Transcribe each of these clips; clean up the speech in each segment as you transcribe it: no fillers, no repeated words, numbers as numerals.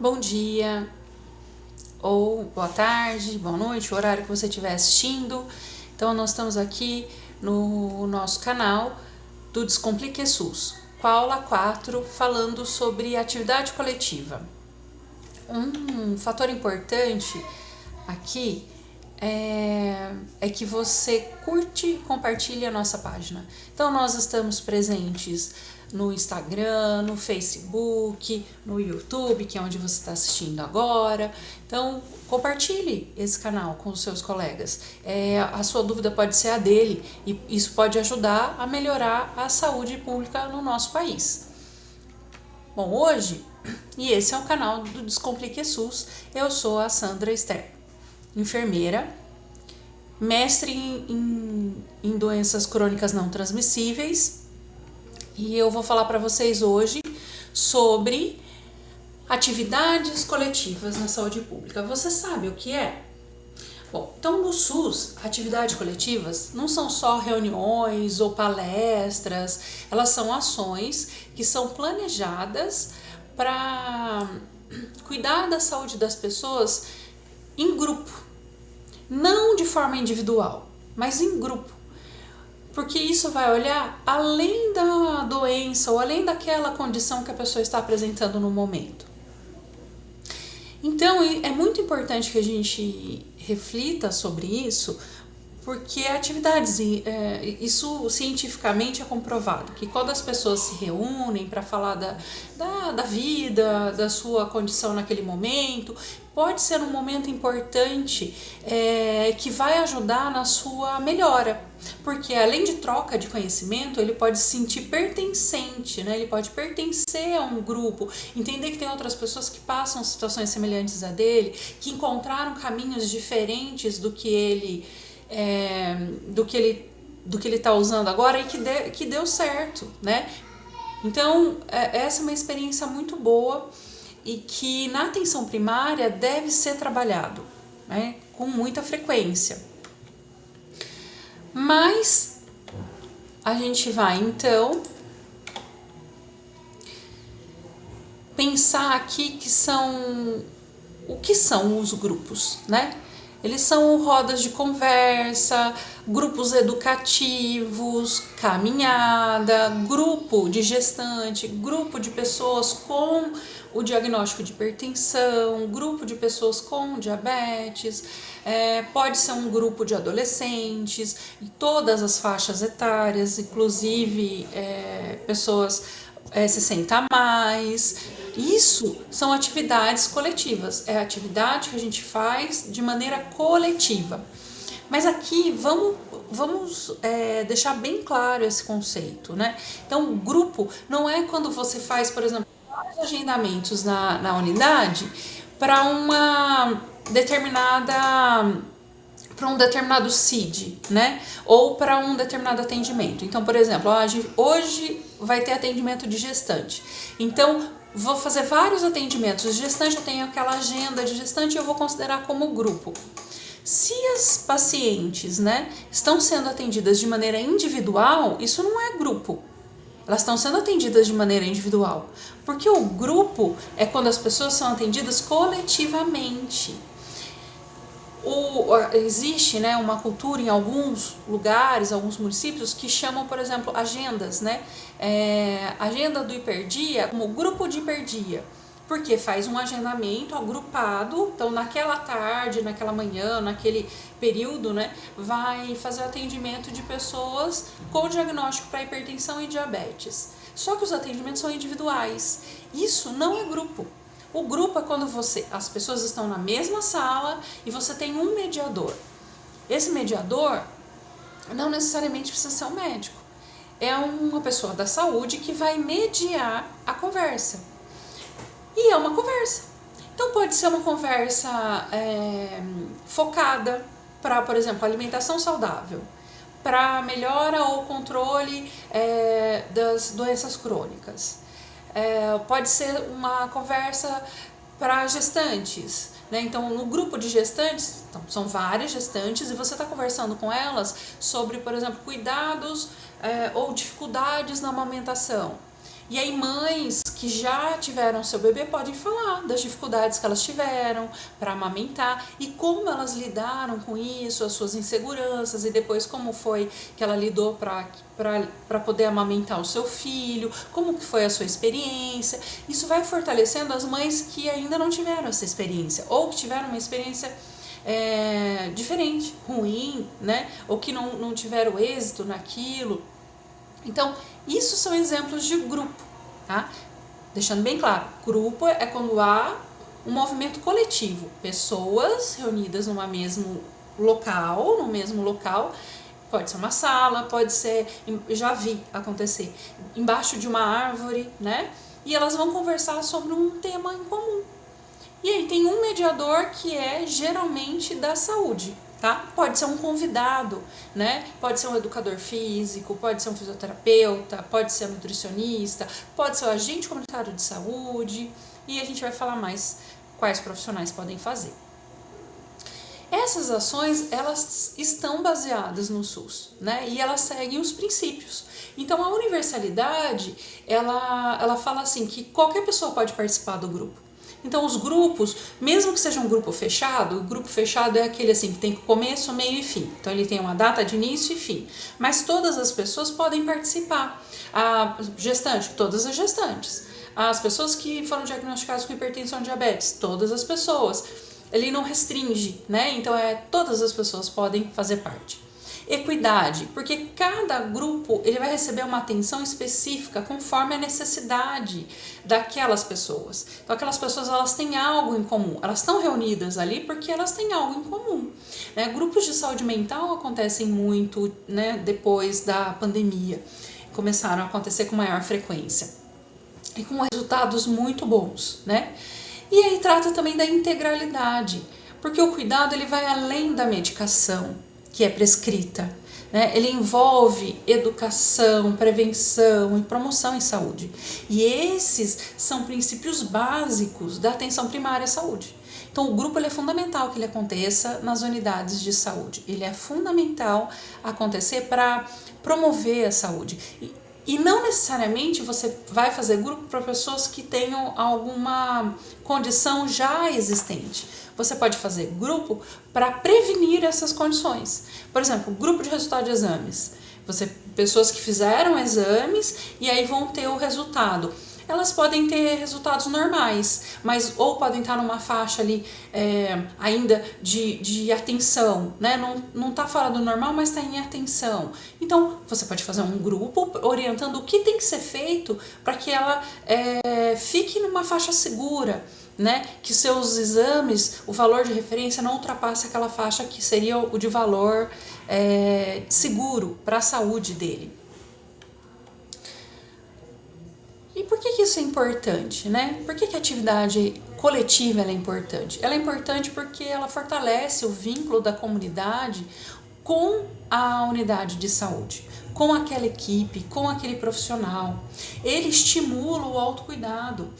Bom dia, ou boa tarde, boa noite, o horário que você estiver assistindo. Então, nós estamos aqui no nosso canal do Descomplique SUS, com a aula 4, falando sobre atividade coletiva. Um fator importante aqui é que você curte e compartilhe a nossa página. Então, nós estamos presentes no Instagram, no Facebook, no YouTube, que é onde você está assistindo agora. Então, compartilhe esse canal com os seus colegas. A sua dúvida pode ser a dele e isso pode ajudar a melhorar a saúde pública no nosso país. Bom, hoje, e esse é o canal do Descomplique SUS, eu sou a Sandra Esther, enfermeira, mestre em doenças crônicas não transmissíveis, e eu vou falar para vocês hoje sobre atividades coletivas na saúde pública. Você sabe o que é? Bom, então no SUS, atividades coletivas não são só reuniões ou palestras, elas são ações que são planejadas para cuidar da saúde das pessoas em grupo, não de forma individual, mas em grupo. Porque isso vai olhar além da doença ou além daquela condição que a pessoa está apresentando no momento. Então, é muito importante que a gente reflita sobre isso, porque atividades, isso cientificamente é comprovado, que quando as pessoas se reúnem para falar da vida, da sua condição naquele momento, pode ser um momento importante que vai ajudar na sua melhora, porque além de troca de conhecimento, ele pode se sentir pertencente, né? Ele pode pertencer a um grupo, entender que tem outras pessoas que passam situações semelhantes a dele, que encontraram caminhos diferentes do que ele está usando agora e que deu certo, né? Então, essa é uma experiência muito boa e que na atenção primária deve ser trabalhado, né, com muita frequência. Mas a gente vai então pensar aqui o que são os grupos, né? Eles são rodas de conversa, grupos educativos, caminhada, grupo de gestante, grupo de pessoas com o diagnóstico de hipertensão, grupo de pessoas com diabetes, pode ser um grupo de adolescentes, em todas as faixas etárias, inclusive pessoas 60 a mais. Isso são atividades coletivas, é a atividade que a gente faz de maneira coletiva. Mas aqui vamos deixar bem claro esse conceito, né? Então, grupo não é quando você faz, por exemplo, vários agendamentos na unidade para um determinado CID, né? Ou para um determinado atendimento. Então, por exemplo, hoje vai ter atendimento de gestante. Então, vou fazer vários atendimentos de gestante, eu tenho aquela agenda de gestante e eu vou considerar como grupo. Se as pacientes, né, estão sendo atendidas de maneira individual, isso não é grupo. Elas estão sendo atendidas de maneira individual. Porque o grupo é quando as pessoas são atendidas coletivamente. Existe, né, uma cultura em alguns lugares, alguns municípios que chamam, por exemplo, agendas, né? Agenda do hiperdia como grupo de hiperdia, porque faz um agendamento agrupado, então naquela tarde, naquela manhã, naquele período, né, vai fazer atendimento de pessoas com diagnóstico para hipertensão e diabetes. Só que os atendimentos são individuais. Isso não é grupo. O grupo é quando as pessoas estão na mesma sala e você tem um mediador. Esse mediador não necessariamente precisa ser um médico. É uma pessoa da saúde que vai mediar a conversa. E é uma conversa. Então pode ser uma conversa focada para, por exemplo, alimentação saudável, para melhora ou controle das doenças crônicas. Pode ser uma conversa para gestantes, né? Então, no grupo de gestantes, então, são várias gestantes e você está conversando com elas sobre, por exemplo, cuidados ou dificuldades na amamentação. E aí mães que já tiveram seu bebê podem falar das dificuldades que elas tiveram para amamentar e como elas lidaram com isso, as suas inseguranças e depois como foi que ela lidou para poder amamentar o seu filho, como que foi a sua experiência. Isso vai fortalecendo as mães que ainda não tiveram essa experiência ou que tiveram uma experiência diferente, ruim, né? Ou que não tiveram êxito naquilo. Então, isso são exemplos de grupo, tá? Deixando bem claro, grupo é quando há um movimento coletivo, pessoas reunidas no mesmo local, pode ser uma sala, pode ser, já vi acontecer, embaixo de uma árvore, né? E elas vão conversar sobre um tema em comum. E aí tem um mediador que é geralmente da saúde, tá? Pode ser um convidado, né? Pode ser um educador físico, pode ser um fisioterapeuta, pode ser um nutricionista, pode ser um agente comunitário de saúde, e a gente vai falar mais quais profissionais podem fazer. Essas ações, elas estão baseadas no SUS, né? E elas seguem os princípios. Então, a universalidade, ela fala assim, que qualquer pessoa pode participar do grupo. Então, os grupos, mesmo que seja um grupo fechado, o grupo fechado é aquele assim que tem começo, meio e fim. Então, ele tem uma data de início e fim. Mas todas as pessoas podem participar. A gestante, todas as gestantes. As pessoas que foram diagnosticadas com hipertensão e diabetes, todas as pessoas. Ele não restringe, né? Então, todas as pessoas podem fazer parte. Equidade, porque cada grupo ele vai receber uma atenção específica conforme a necessidade daquelas pessoas. Então aquelas pessoas elas têm algo em comum, elas estão reunidas ali porque elas têm algo em comum. Né? Grupos de saúde mental acontecem muito, né, depois da pandemia, começaram a acontecer com maior frequência e com resultados muito bons, né? E aí trata também da integralidade, porque o cuidado ele vai além da medicação que é prescrita, né? Ele envolve educação, prevenção e promoção em saúde. E esses são princípios básicos da atenção primária à saúde. Então, o grupo ele é fundamental que ele aconteça nas unidades de saúde. Ele é fundamental acontecer para promover a saúde. E não necessariamente você vai fazer grupo para pessoas que tenham alguma condição já existente. Você pode fazer grupo para prevenir essas condições. Por exemplo, grupo de resultado de exames. Pessoas que fizeram exames e aí vão ter o resultado. Elas podem ter resultados normais, mas ou podem estar numa faixa ali ainda de atenção, né? Não está fora do normal, mas está em atenção. Então, você pode fazer um grupo orientando o que tem que ser feito para que ela fique numa faixa segura, né? Que seus exames, o valor de referência não ultrapasse aquela faixa que seria o de valor seguro para a saúde dele. E por que isso é importante, né? Por que a atividade coletiva é importante? Ela é importante porque ela fortalece o vínculo da comunidade com a unidade de saúde, com aquela equipe, com aquele profissional. Ele estimula o autocuidado.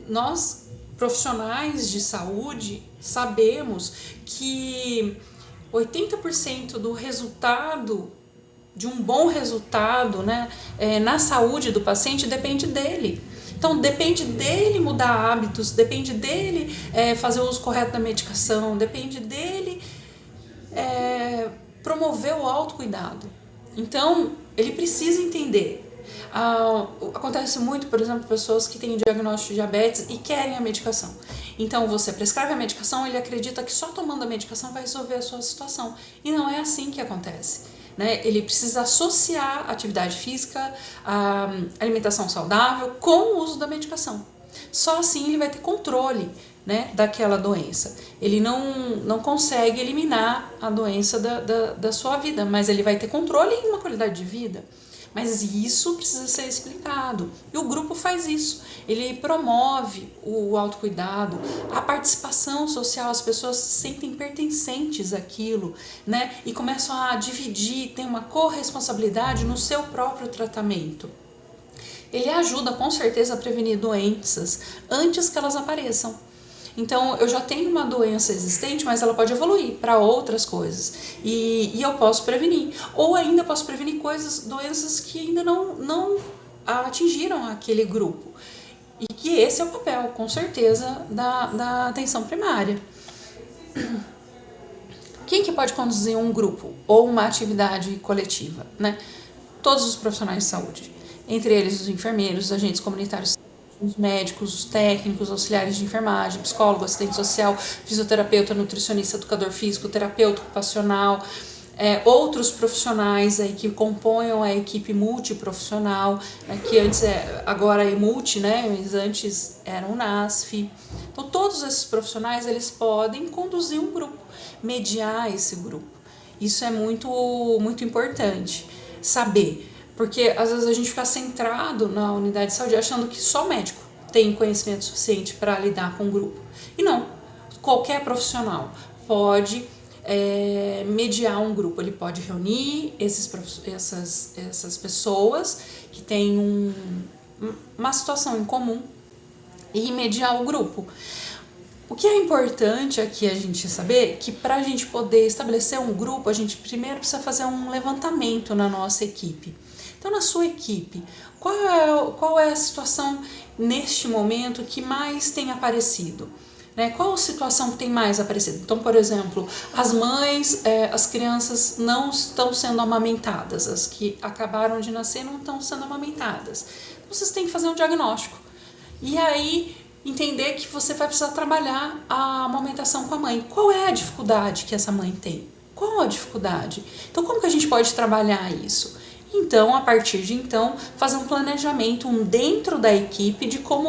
Nós, profissionais de saúde, sabemos que 80% do resultado de um bom resultado, né, na saúde do paciente depende dele. Então, depende dele mudar hábitos, depende dele fazer o uso correto da medicação, depende dele promover o autocuidado. Então, ele precisa entender. Acontece muito, por exemplo, pessoas que têm diagnóstico de diabetes e querem a medicação. Então, você prescreve a medicação, ele acredita que só tomando a medicação vai resolver a sua situação. E não é assim que acontece. Né? Ele precisa associar a atividade física, a alimentação saudável com o uso da medicação. Só assim ele vai ter controle, né, daquela doença. Ele não consegue eliminar a doença da sua vida, mas ele vai ter controle e uma qualidade de vida. Mas isso precisa ser explicado. E o grupo faz isso. Ele promove o autocuidado, a participação social, as pessoas se sentem pertencentes àquilo, né? E começam a dividir, tem uma corresponsabilidade no seu próprio tratamento. Ele ajuda com certeza a prevenir doenças antes que elas apareçam. Então, eu já tenho uma doença existente, mas ela pode evoluir para outras coisas. E eu posso prevenir. Ou ainda posso prevenir doenças que ainda não atingiram aquele grupo. E que esse é o papel, com certeza, da atenção primária. Quem que pode conduzir um grupo ou uma atividade coletiva, né? Todos os profissionais de saúde, entre eles os enfermeiros, os agentes comunitários, os médicos, os técnicos, auxiliares de enfermagem, psicólogo, assistente social, fisioterapeuta, nutricionista, educador físico, terapeuta ocupacional, outros profissionais aí que compõem a equipe multiprofissional, né, que antes agora é multi, né, mas antes era o NASF. Então todos esses profissionais eles podem conduzir um grupo, mediar esse grupo. Isso é muito importante saber, porque às vezes a gente fica centrado na unidade de saúde achando que só o médico tem conhecimento suficiente para lidar com o grupo. E não, qualquer profissional pode mediar um grupo, ele pode reunir essas pessoas que têm uma situação em comum e mediar o grupo. O que é importante aqui a gente saber que para a gente poder estabelecer um grupo, a gente primeiro precisa fazer um levantamento na nossa equipe. Então, na sua equipe, qual é a situação neste momento que mais tem aparecido? Qual a situação que tem mais aparecido? Então, por exemplo, as mães, as crianças não estão sendo amamentadas, as que acabaram de nascer não estão sendo amamentadas. Vocês têm que fazer um diagnóstico. E aí, entender que você vai precisar trabalhar a amamentação com a mãe. Qual é a dificuldade que essa mãe tem? Qual a dificuldade? Então, como que a gente pode trabalhar isso? Então, a partir de então, fazer um planejamento dentro da equipe de qual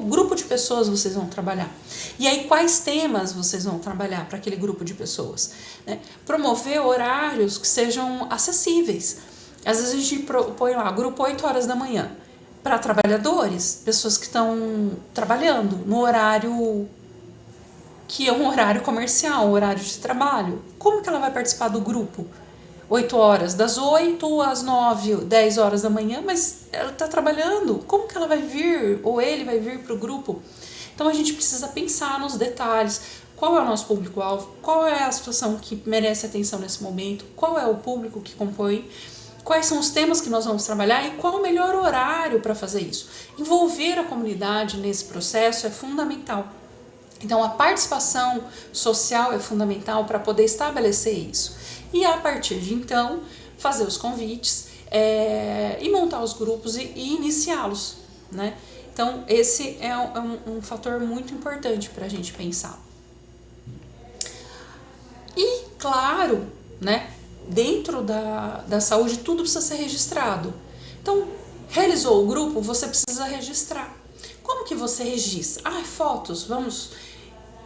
grupo de pessoas vocês vão trabalhar. E aí, quais temas vocês vão trabalhar para aquele grupo de pessoas. Né? Promover horários que sejam acessíveis. Às vezes a gente põe lá, grupo 8 horas da manhã, para trabalhadores, pessoas que estão trabalhando no horário que é um horário comercial, um horário de trabalho. Como que ela vai participar do grupo? 8 horas, das 8 às 9, 10 horas da manhã, mas ela está trabalhando, como que ela vai vir, ou ele vai vir para o grupo? Então a gente precisa pensar nos detalhes, qual é o nosso público-alvo, qual é a situação que merece atenção nesse momento, qual é o público que compõe, quais são os temas que nós vamos trabalhar e qual o melhor horário para fazer isso. Envolver a comunidade nesse processo é fundamental. Então a participação social é fundamental para poder estabelecer isso. E a partir de então, fazer os convites e montar os grupos e iniciá-los, né? Então, esse é um fator muito importante para a gente pensar. E, claro, né, dentro da saúde, tudo precisa ser registrado. Então, realizou o grupo, você precisa registrar. Como que você registra? Fotos, vamos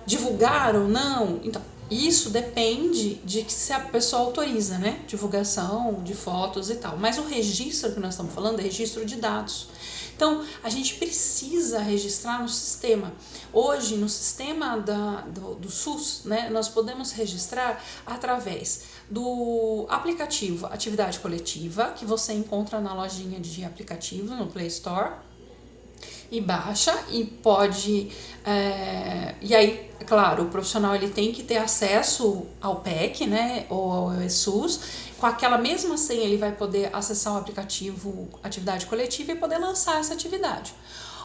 divulgar ou não? Então, isso depende de se a pessoa autoriza, né? Divulgação de fotos e tal. Mas o registro que nós estamos falando é registro de dados. Então, a gente precisa registrar no sistema. Hoje, no sistema do SUS, né, nós podemos registrar através do aplicativo Atividade Coletiva, que você encontra na lojinha de aplicativos, no Play Store, e baixa e pode... e aí, claro, o profissional ele tem que ter acesso ao PEC, né, ou ao SUS. Com aquela mesma senha ele vai poder acessar o aplicativo Atividade Coletiva e poder lançar essa atividade.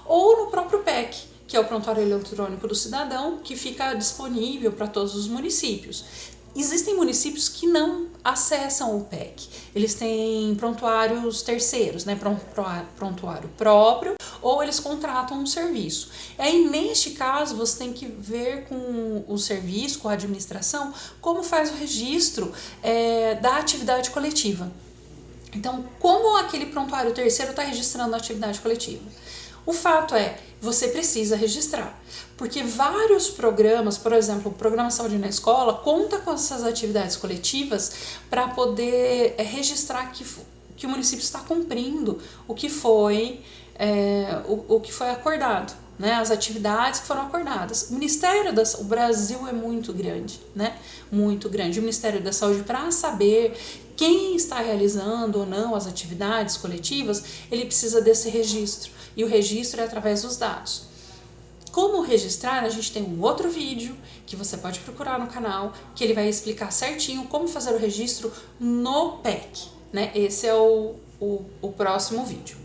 Ou no próprio PEC, que é o Prontuário Eletrônico do Cidadão, que fica disponível para todos os municípios. Existem municípios que não acessam o PEC, eles têm prontuários terceiros, né, prontuário próprio, ou eles contratam um serviço. E aí, neste caso, você tem que ver com o serviço, com a administração, como faz o registro da atividade coletiva. Então, como aquele prontuário terceiro está registrando a atividade coletiva? O fato é, você precisa registrar, porque vários programas, por exemplo, o Programa Saúde na Escola, conta com essas atividades coletivas para poder registrar que o município está cumprindo o que foi acordado, né? As atividades que foram acordadas. O Brasil é muito grande, né? Muito grande. O Ministério da Saúde, para saber quem está realizando ou não as atividades coletivas, ele precisa desse registro. E o registro é através dos dados. Como registrar, a gente tem um outro vídeo que você pode procurar no canal, que ele vai explicar certinho como fazer o registro no PEC, né? Esse é o próximo vídeo.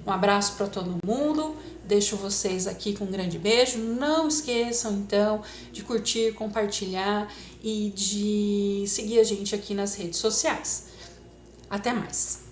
Um abraço para todo mundo, deixo vocês aqui com um grande beijo. Não esqueçam então de curtir, compartilhar e de seguir a gente aqui nas redes sociais. Até mais!